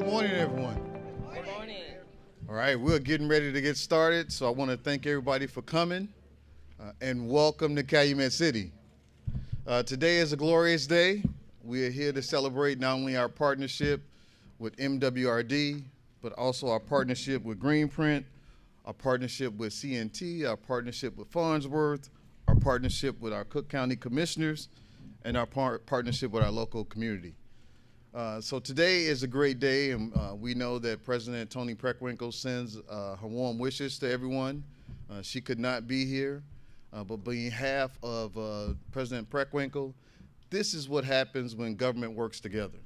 morning, everyone. Good morning. All right, we're getting ready to get started, so I want to thank everybody for coming and welcome to Calumet City. Today is a glorious day. We are here to celebrate not only our partnership with MWRD, but also our partnership with Greenprint, our partnership with CNT, our partnership with Farnsworth, our partnership with our Cook County Commissioners, and our partnership with our local community. So today is a great day, and we know that President Toni Preckwinkle sends her warm wishes to everyone. She could not be here, but on behalf of President Preckwinkle, this is what happens when government works together.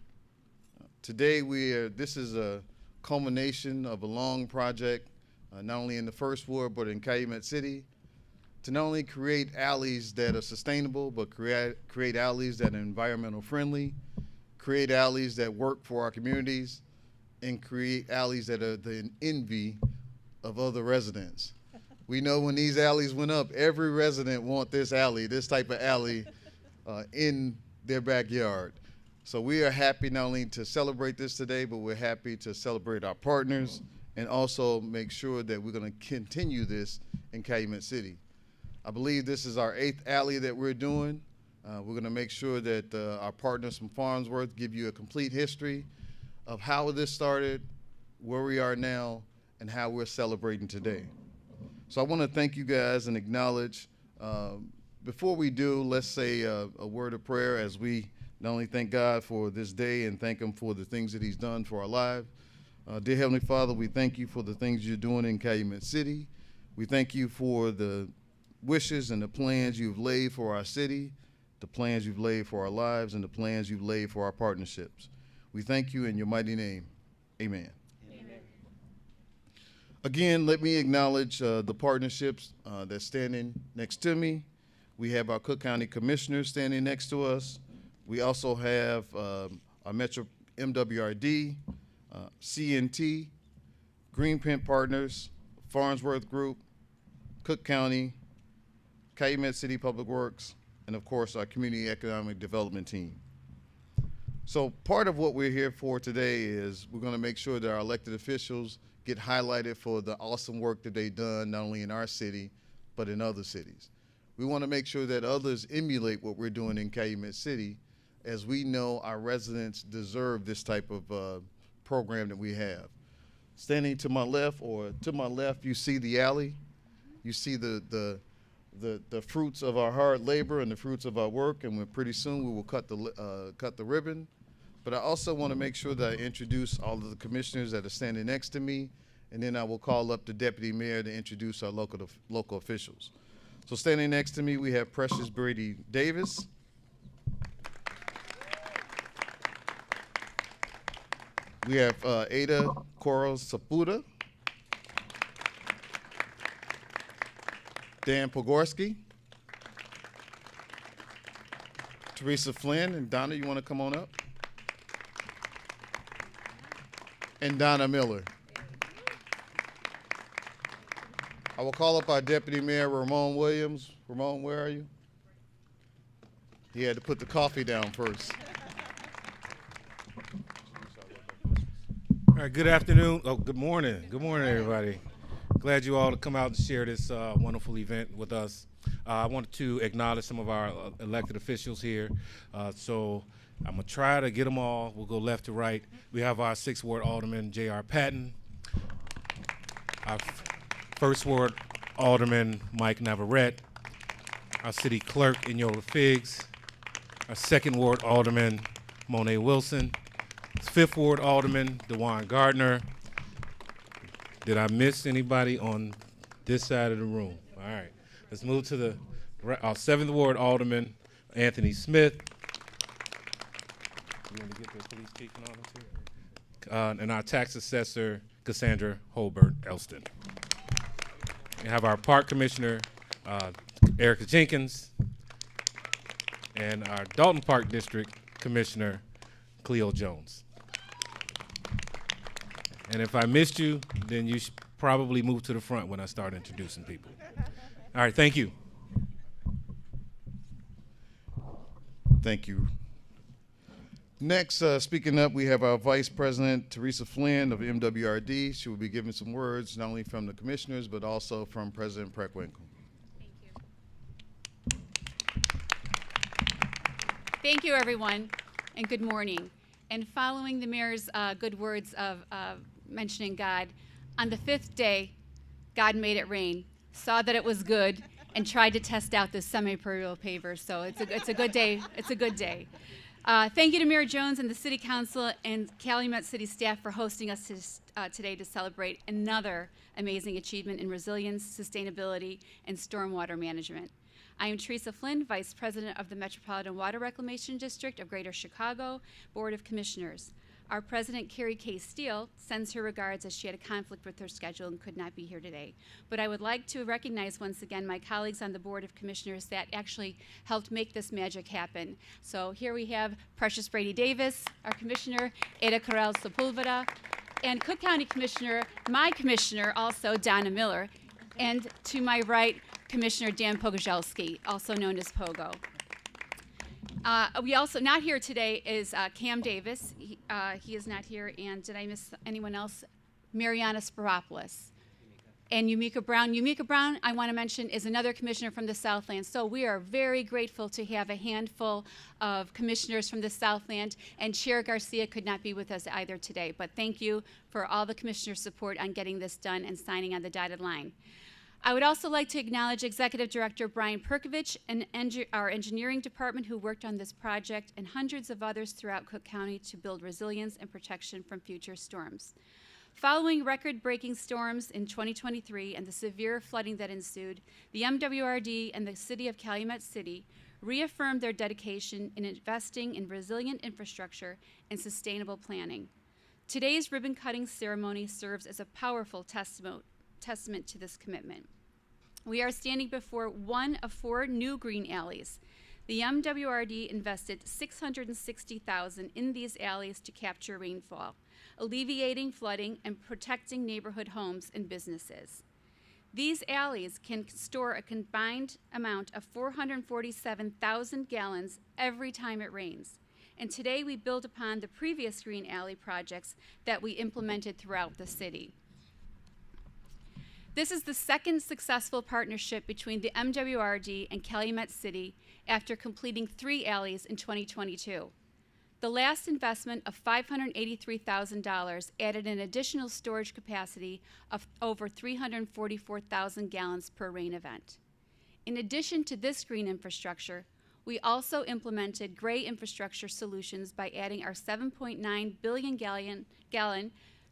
Today this is a culmination of a long project, not only in the First Ward, but in Calumet City, to not only create alleys that are sustainable, but create alleys that are environmental friendly, create alleys that work for our communities, and create alleys that are the envy of other residents. We know when these alleys went up, every resident want this type of alley in their backyard. So we are happy not only to celebrate this today, but we're happy to celebrate our partners and also make sure that we're going to continue this in Calumet City. I believe this is our 8th alley that we're doing. We're going to make sure that our partners from Farnsworth give you a complete history of how this started, where we are now, and how we're celebrating today. So I want to thank you guys and acknowledge. Before we do, let's say a word of prayer as we not only thank God for this day and thank Him for the things that He's done for our lives. Dear Heavenly Father, we thank you for the things you're doing in Calumet City. We thank you for the wishes and the plans you've laid for our city, the plans you've laid for our lives, and the plans you've laid for our partnerships. We thank you in your mighty name. Amen. Amen. Again, let me acknowledge the partnerships that's standing next to me. We have our Cook County Commissioners standing next to us. We also have our MWRD, CNT, Greenprint Partners, Farnsworth Group, Cook County, Calumet City Public Works, and of course our Community Economic Development Team. So part of what we're here for today is we're going to make sure that our elected officials get highlighted for the awesome work that they've done, not only in our city, but in other cities. We want to make sure that others emulate what we're doing in Calumet City, as we know our residents deserve this type of program that we have. Standing to my left, you see the alley. You see the fruits of our hard labor and the fruits of our work, and pretty soon we will cut the ribbon. But I also want to make sure that I introduce all of the commissioners that are standing next to me, and then I will call up the deputy mayor to introduce our local officials. So standing next to me, we have Precious Brady Davis. We have Ada Coral Sapuda. Dan Pogorski, Theresa Flynn, and Donna, you want to come on up? And Donna Miller. I will call up our Deputy Mayor, Ramon Williams. Ramon, where are you? He had to put the coffee down first. All right, good afternoon. Oh, good morning. Good morning, everybody. Glad you all to come out and share this wonderful event with us. I wanted to acknowledge some of our elected officials here. So I'm going to try to get them all. We'll go left to right. We have our 6th Ward Alderman, J.R. Patton. Our 1st Ward Alderman, Mike Navarrete. Our City Clerk, Enola Figs. Our 2nd Ward Alderman, Monet Wilson. 5th Ward Alderman, DeJuan Gardner. Did I miss anybody on this side of the room? All right. Let's move to our 7th Ward Alderman, Anthony Smith. You want to get the police chief and all this here? And our tax assessor, Cassandra Holbert Elston. We have our park commissioner, Erica Jenkins, and our Dalton Park District Commissioner, Cleo Jones. And if I missed you, then you should probably move to the front when I start introducing people. All right, thank you. Thank you. Next, speaking up, we have our Vice President Theresa Flynn of MWRD. She will be giving some words not only from the commissioners but also from President Preckwinkle. Thank you. Thank you, everyone, and good morning. And following the mayor's good words of mentioning God, on the fifth day, God made it rain, saw that it was good, and tried to test out this semi-permeable paver. So it's a good day. It's a good day. Thank you to Mayor Jones and the City Council and Calumet City staff for hosting us today to celebrate another amazing achievement in resilience, sustainability, and stormwater management. I am Theresa Flynn, Vice President of the Metropolitan Water Reclamation District of Greater Chicago Board of Commissioners. Our President, Carrie K. Steele, sends her regards as she had a conflict with her schedule and could not be here today. But I would like to recognize once again my colleagues on the Board of Commissioners that actually helped make this magic happen. So here we have Precious Brady Davis, our Commissioner, Ada Corral Sepulveda, and Cook County Commissioner, my Commissioner also, Donna Miller, and to my right, Commissioner Dan Pogozelski, also known as Pogo. We also, not here today is Cam Davis. He is not here. And did I miss anyone else? Mariana Spiropoulos. And Yumika Brown. Yumika Brown, I want to mention, is another commissioner from the Southland. So we are very grateful to have a handful of commissioners from the Southland. And Chair Garcia could not be with us either today. But thank you for all the commissioner support on getting this done and signing on the dotted line. I would also like to acknowledge Executive Director Brian Perkovich and our engineering department who worked on this project and hundreds of others throughout Cook County to build resilience and protection from future storms. Following record-breaking storms in 2023 and the severe flooding that ensued, the MWRD and the City of Calumet City reaffirmed their dedication in investing in resilient infrastructure and sustainable planning. Today's ribbon-cutting ceremony serves as a powerful testament to this commitment. We are standing before one of 4 new green alleys. The MWRD invested $660,000 in these alleys to capture rainfall, alleviating flooding and protecting neighborhood homes and businesses. These alleys can store a combined amount of 447,000 gallons every time it rains. And today we build upon the previous green alley projects that we implemented throughout the city. This is the second successful partnership between the MWRD and Calumet City after completing 3 alleys in 2022. The last investment of $583,000 added an additional storage capacity of over 344,000 gallons per rain event. In addition to this green infrastructure, we also implemented gray infrastructure solutions by adding our 7.9 billion gallon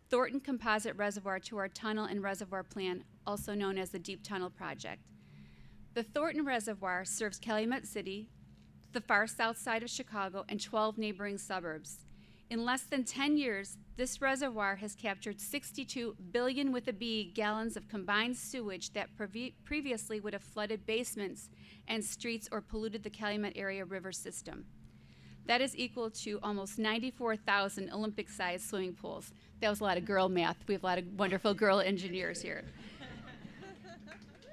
Thornton Composite Reservoir to our tunnel and reservoir plan, also known as the Deep Tunnel Project. The Thornton Reservoir serves Calumet City, the far south side of Chicago, and 12 neighboring suburbs. In less than 10 years, this reservoir has captured 62 billion with a B gallons of combined sewage that previously would have flooded basements and streets or polluted the Calumet area river system. That is equal to almost 94,000 Olympic-sized swimming pools. That was a lot of girl math. We have a lot of wonderful girl engineers here.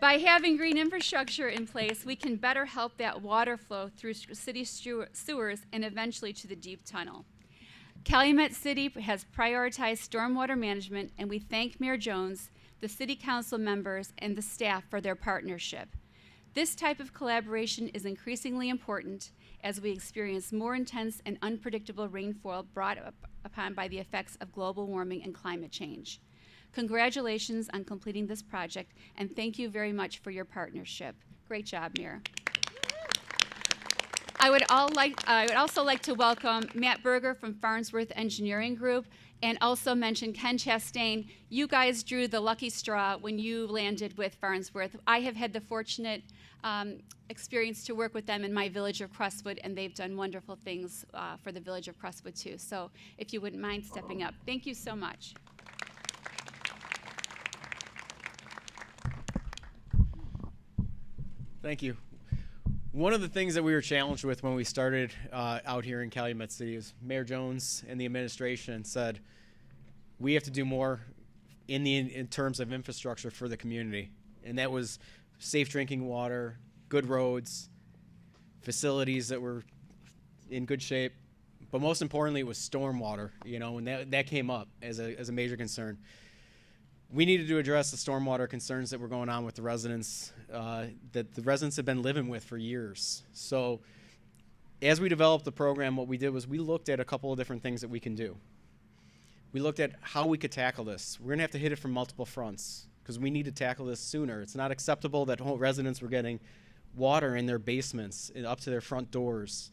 By having green infrastructure in place, we can better help that water flow through city sewers and eventually to the deep tunnel. Calumet City has prioritized stormwater management, and we thank Mayor Jones, the City Council members, and the staff for their partnership. This type of collaboration is increasingly important as we experience more intense and unpredictable rainfall brought upon by the effects of global warming and climate change. Congratulations on completing this project, and thank you very much for your partnership. Great job, Mayor. I would also like to welcome Matt Berger from Farnsworth Engineering Group, and also mention Ken Chastain. You guys drew the lucky straw when you landed with Farnsworth. I have had the fortunate experience to work with them in my village of Crestwood, and they've done wonderful things for the village of Crestwood too. So if you wouldn't mind stepping up. Thank you so much. Thank you. One of the things that we were challenged with when we started out here in Calumet City is Mayor Jones and the administration said, we have to do more in terms of infrastructure for the community. And that was safe drinking water, good roads, facilities that were in good shape, But most importantly, it was stormwater, and that came up as a major concern. We needed to address the stormwater concerns that were going on with the residents, that the residents have been living with for years. So as we developed the program, what we did was we looked at a couple of different things that we can do. We looked at how we could tackle this. We're going to have to hit it from multiple fronts because we need to tackle this sooner. It's not acceptable that whole residents were getting water in their basements and up to their front doors,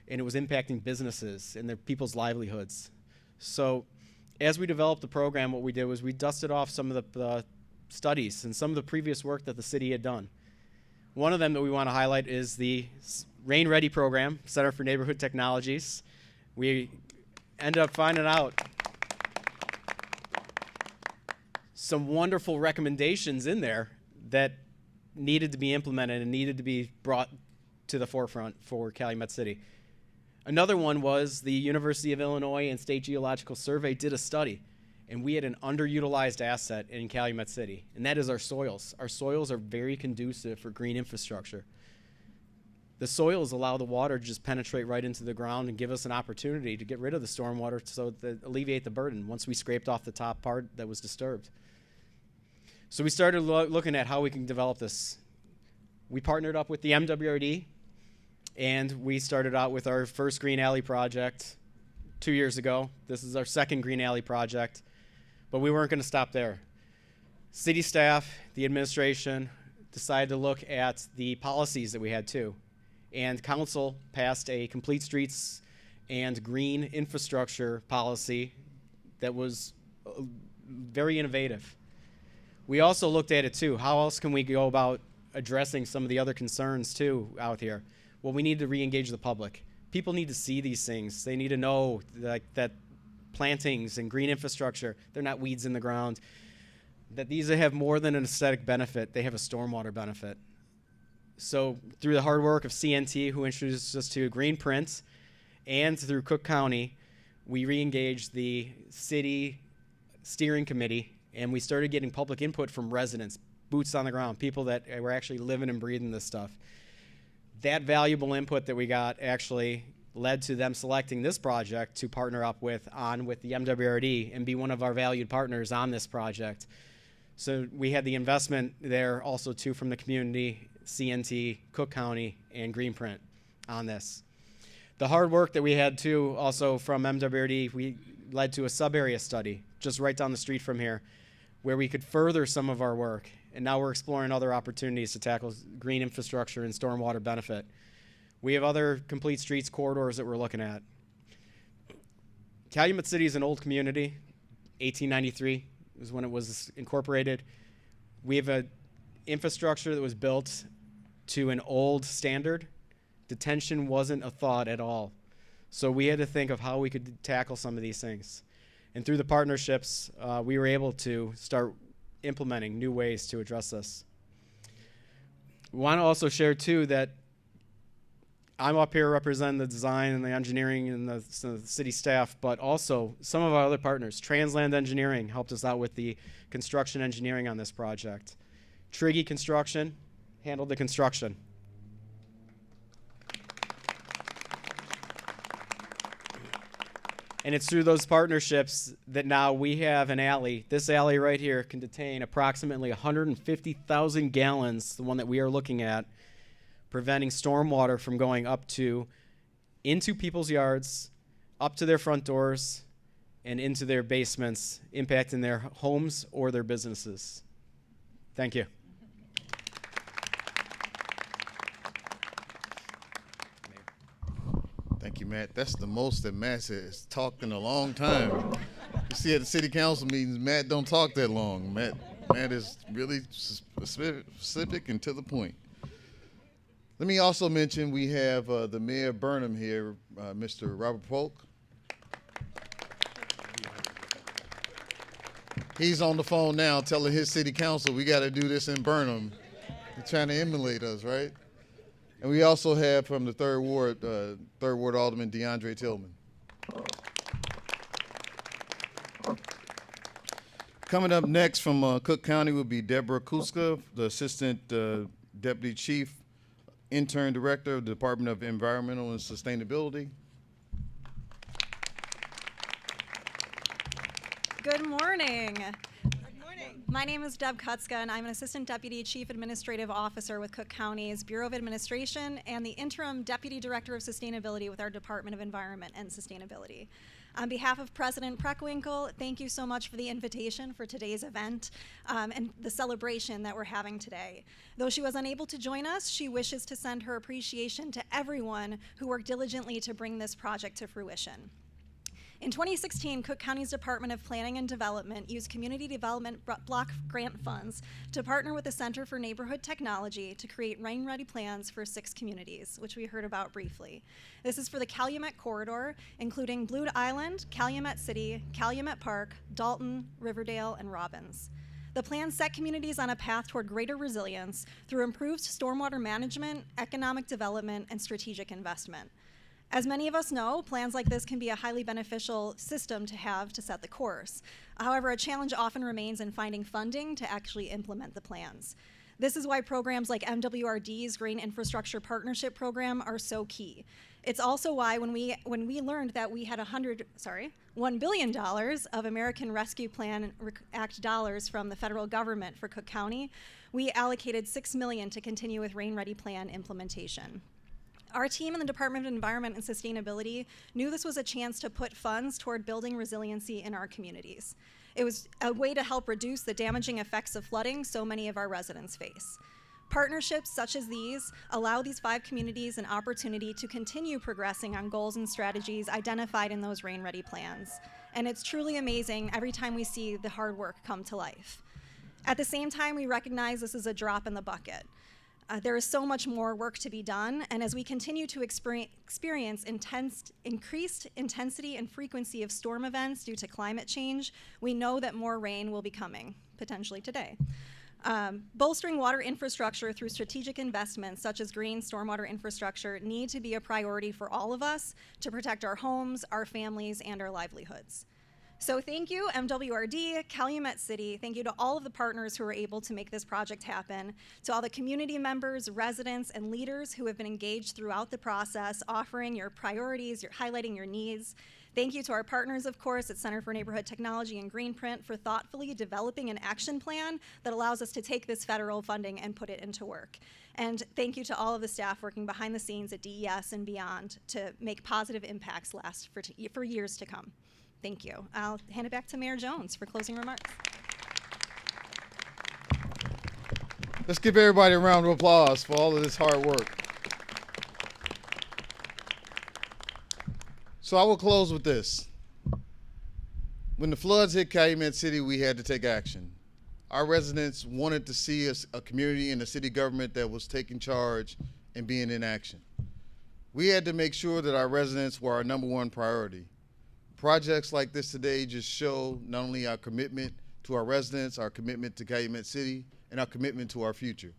and it was impacting businesses and their people's livelihoods. So as we developed the program, what we did was we dusted off some of the studies and some of the previous work that the city had done. One of them that we want to highlight is the Rain Ready program, Center for Neighborhood Technologies. We ended up finding out some wonderful recommendations in there that needed to be implemented and needed to be brought to the forefront for Calumet City. Another one was the University of Illinois and State Geological Survey did a study, and we had an underutilized asset in Calumet City, and that is our soils. Our soils are very conducive for green infrastructure. The soils allow the water to just penetrate right into the ground and give us an opportunity to get rid of the stormwater so that alleviate the burden once we scraped off the top part that was disturbed. So we started looking at how we can develop this. We partnered up with the MWRD, and we started out with our first Green Alley project 2 years ago. This is our second Green Alley project, but we weren't going to stop there. City staff, the administration, decided to look at the policies that we had too. And council passed a complete streets and green infrastructure policy that was very innovative. We also looked at it too. How else can we go about addressing some of the other concerns too out here? Well, we need to re-engage the public. People need to see these things. They need to know that plantings and green infrastructure, they're not weeds in the ground, that these have more than an aesthetic benefit. They have a stormwater benefit. So through the hard work of CNT, who introduced us to Green Print, and through Cook County, we re-engaged the city steering committee, and we started getting public input from residents, boots on the ground, people that were actually living and breathing this stuff. That valuable input that we got actually led to them selecting this project to partner up with the MWRD and be one of our valued partners on this project. So we had the investment there also too from the community, CNT, Cook County, and Greenprint on this. The hard work that we had too also from MWRD, we led to a sub-area study just right down the street from here where we could further some of our work. And now we're exploring other opportunities to tackle green infrastructure and stormwater benefit. We have other complete streets corridors that we're looking at. Calumet City is an old community. 1893 is when it was incorporated. We have an infrastructure that was built to an old standard. Detention wasn't a thought at all. So we had to think of how we could tackle some of these things. And through the partnerships, we were able to start implementing new ways to address this. We want to also share too that I'm up here representing the design and the engineering and the city staff, but also some of our other partners. Transland Engineering helped us out with the construction engineering on this project. Triggy Construction handled the construction. And it's through those partnerships that now we have an alley. This alley right here can contain approximately 150,000 gallons, the one that we are looking at, preventing stormwater from going up to, into people's yards, up to their front doors, and into their basements, impacting their homes or their businesses. Thank you. Thank you, Matt. That's the most that Matt has talked in a long time. You see at the city council meetings, Matt don't talk that long. Matt is really specific and to the point. Let me also mention we have the Mayor of Burnham here, Mr. Robert Polk. He's on the phone now telling his city council we got to do this in Burnham. They're trying to emulate us, right? And we also have from the Third Ward Alderman DeAndre Tillman. Coming up next from Cook County will be Deborah Kuska, the Assistant Deputy Chief Intern Director of the Department of Environmental and Sustainability. Good morning. My name is Deb Kutzka, and I'm an Assistant Deputy Chief Administrative Officer with Cook County's Bureau of Administration and the Interim Deputy Director of Sustainability with our Department of Environment and Sustainability. On behalf of President Preckwinkle, thank you so much for the invitation for today's event and the celebration that we're having today. Though she was unable to join us, she wishes to send her appreciation to everyone who worked diligently to bring this project to fruition. In 2016, Cook County's Department of Planning and Development used Community Development Block Grant funds to partner with the Center for Neighborhood Technology to create rain-ready plans for 6 communities, which we heard about briefly. This is for the Calumet Corridor, including Blue Island, Calumet City, Calumet Park, Dalton, Riverdale, and Robbins. The plan set communities on a path toward greater resilience through improved stormwater management, economic development, and strategic investment. As many of us know, plans like this can be a highly beneficial system to have to set the course. However, a challenge often remains in finding funding to actually implement the plans. This is why programs like MWRD's Green Infrastructure Partnership Program are so key. It's also why when we learned that we had $1 billion of American Rescue Plan Act dollars from the federal government for Cook County, we allocated $6 million to continue with Rain Ready Plan implementation. Our team in the Department of Environment and Sustainability knew this was a chance to put funds toward building resiliency in our communities. It was a way to help reduce the damaging effects of flooding so many of our residents face. Partnerships such as these allow these 5 communities an opportunity to continue progressing on goals and strategies identified in those Rain Ready plans. And it's truly amazing every time we see the hard work come to life. At the same time, we recognize this is a drop in the bucket. There is so much more work to be done, and as we continue to experience increased intensity and frequency of storm events due to climate change, we know that more rain will be coming, potentially today. Bolstering water infrastructure through strategic investments such as green stormwater infrastructure need to be a priority for all of us to protect our homes, our families, and our livelihoods. So thank you, MWRD, Calumet City. Thank you to all of the partners who were able to make this project happen, to all the community members, residents, and leaders who have been engaged throughout the process, offering your priorities, highlighting your needs. Thank you to our partners, of course, at Center for Neighborhood Technology and Greenprint for thoughtfully developing an action plan that allows us to take this federal funding and put it into work. And thank you to all of the staff working behind the scenes at DES and beyond to make positive impacts last for years to come. Thank you. I'll hand it back to Mayor Jones for closing remarks. Let's give everybody a round of applause for all of this hard work. So I will close with this. When the floods hit Calumet City, we had to take action. Our residents wanted to see a community and a city government that was taking charge and being in action. We had to make sure that our residents were our #1 priority. Projects like this today just show not only our commitment to our residents, our commitment to Calumet City, and our commitment to our future.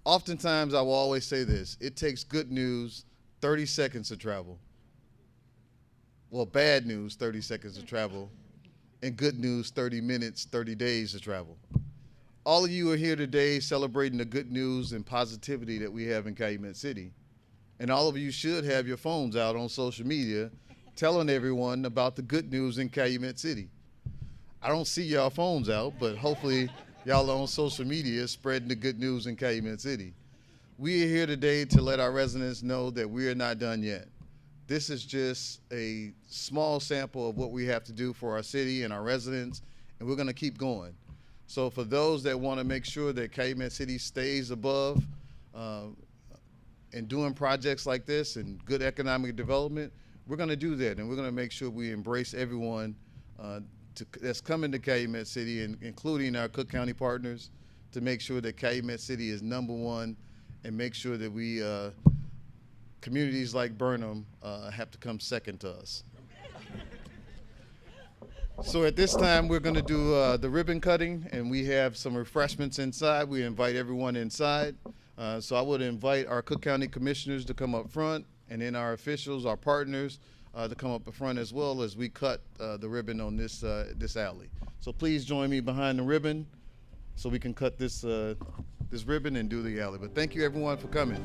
Oftentimes, I will always say this: it takes good news 30 seconds to travel. Well, bad news 30 seconds to travel, and good news 30 minutes, 30 days to travel. All of you are here today celebrating the good news and positivity that we have in Calumet City. And all of you should have your phones out on social media telling everyone about the good news in Calumet City. I don't see y'all phones out, but hopefully y'all are on social media spreading the good news in Calumet City. We are here today to let our residents know that we are not done yet. This is just a small sample of what we have to do for our city and our residents, and we're gonna keep going. So for those that wanna make sure that Calumet City stays above and doing projects like this and good economic development, we're gonna do that, and we're gonna make sure we embrace everyone that's coming to Calumet City, and including our Cook County partners, to make sure that Calumet City is #1 and make sure that we, communities like Burnham have to come second to us. So at this time, we're gonna do the ribbon cutting, and we have some refreshments inside. We invite everyone inside. So I would invite our Cook County commissioners to come up front, and then our officials, our partners, to come up in front as well as we cut the ribbon on this alley. So please join me behind the ribbon so we can cut this ribbon and do the alley. But thank you everyone for coming.